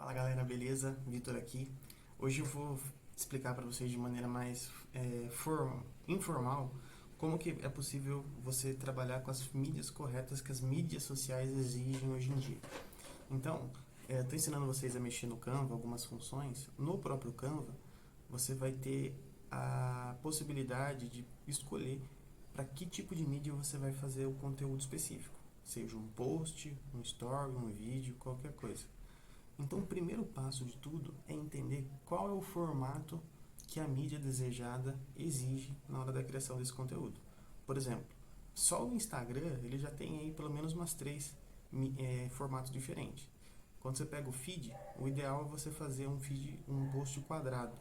Fala galera, beleza? Vitor aqui. Hoje eu vou explicar para vocês de maneira mais informal como que é possível você trabalhar com as mídias corretas que as mídias sociais exigem hoje em dia. Então, estou ensinando vocês a mexer no Canva, algumas funções. No próprio Canva, você vai ter a possibilidade de escolher para que tipo de mídia você vai fazer o conteúdo específico. Seja um post, um story, um vídeo, qualquer coisa. Então, o primeiro passo de tudo é entender qual é o formato que a mídia desejada exige na hora da criação desse conteúdo. Por exemplo, só o Instagram ele já tem aí pelo menos umas três formatos diferentes. Quando você pega o feed, o ideal é você fazer um post quadrado.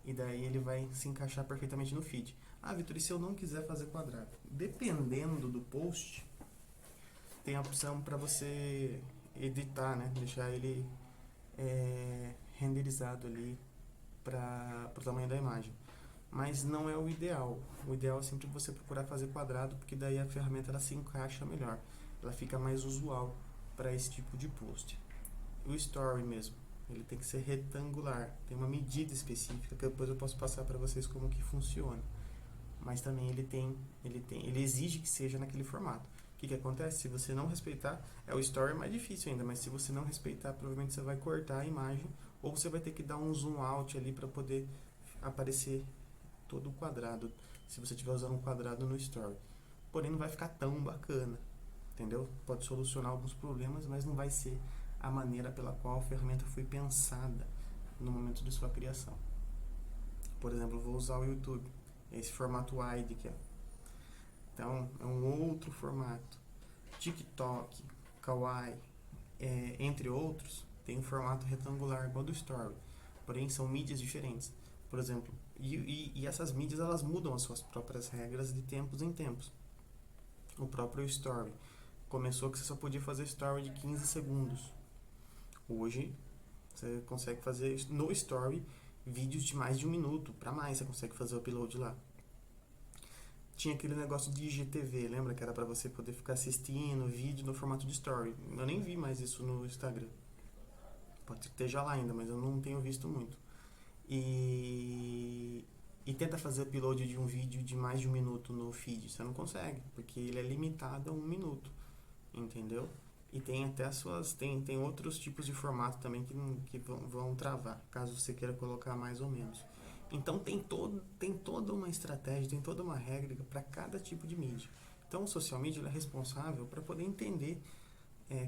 E daí ele vai se encaixar perfeitamente no feed. Ah, Vitor, e se eu não quiser fazer quadrado? Dependendo do post, tem a opção para você editar, né? Deixar ele renderizado ali para o tamanho da imagem. Mas não é o ideal. O ideal é sempre você procurar fazer quadrado, porque daí a ferramenta ela se encaixa melhor. Ela fica mais usual para esse tipo de post. O story mesmo, ele tem que ser retangular. Tem uma medida específica que depois eu posso passar para vocês como que funciona. Mas também ele exige que seja naquele formato. O que acontece? Se você não respeitar, o story é mais difícil ainda, mas se você não respeitar, provavelmente você vai cortar a imagem ou você vai ter que dar um zoom out ali para poder aparecer todo o quadrado, se você estiver usando um quadrado no story. Porém, não vai ficar tão bacana, entendeu? Pode solucionar alguns problemas, mas não vai ser a maneira pela qual a ferramenta foi pensada no momento de sua criação. Por exemplo, eu vou usar o YouTube, esse formato wide aqui, ó. Então, é um outro formato. TikTok, Kawaii, entre outros, tem um formato retangular igual do Story. Porém, são mídias diferentes. Por exemplo, e essas mídias elas mudam as suas próprias regras de tempos em tempos. O próprio Story começou que você só podia fazer Story de 15 segundos. Hoje, você consegue fazer no Story vídeos de mais de 1 minuto. Para mais, você consegue fazer o upload lá. Tinha aquele negócio de IGTV, lembra que era para você poder ficar assistindo vídeo no formato de story. Eu nem vi mais isso no Instagram. Pode ser que esteja lá ainda, mas eu não tenho visto muito. E tenta fazer upload de um vídeo de mais de 1 minuto no feed. Você não consegue, porque ele é limitado a 1 minuto. Entendeu? E tem até as suas. Tem outros tipos de formato também que vão travar, caso você queira colocar mais ou menos. Então tem toda uma estratégia, tem toda uma regra para cada tipo de mídia. Então o social media é responsável para poder entender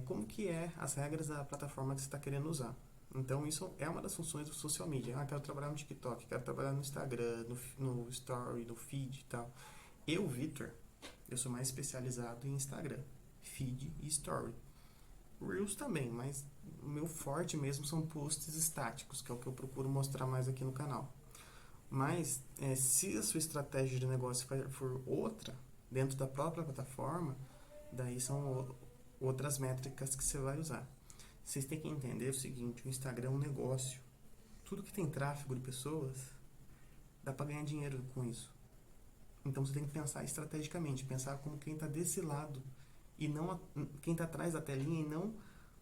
como que é as regras da plataforma que você está querendo usar. Então isso é uma das funções do social media. Ah, quero trabalhar no TikTok, quero trabalhar no Instagram, no Story, no Feed e tal. Eu, Vitor, eu sou mais especializado em Instagram, Feed e Story. Reels também, mas o meu forte mesmo são posts estáticos, que é o que eu procuro mostrar mais aqui no canal. Mas se a sua estratégia de negócio for outra, dentro da própria plataforma, daí são outras métricas que você vai usar. Vocês têm que entender o seguinte, o Instagram é um negócio. Tudo que tem tráfego de pessoas, dá para ganhar dinheiro com isso. Então você tem que pensar estrategicamente, pensar como quem está desse lado e não quem está atrás da telinha e não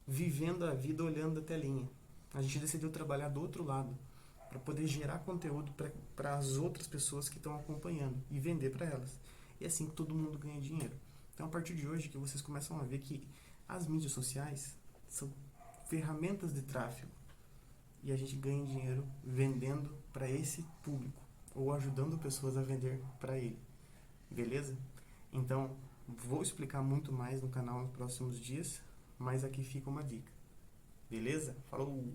vivendo a vida olhando a telinha. A gente decidiu trabalhar do outro lado para poder gerar conteúdo para as outras pessoas que estão acompanhando e vender para elas. E assim todo mundo ganha dinheiro. Então a partir de hoje que vocês começam a ver que as mídias sociais são ferramentas de tráfego e a gente ganha dinheiro vendendo para esse público ou ajudando pessoas a vender para ele. Beleza? Então, vou explicar muito mais no canal nos próximos dias, mas aqui fica uma dica. Beleza? Falou!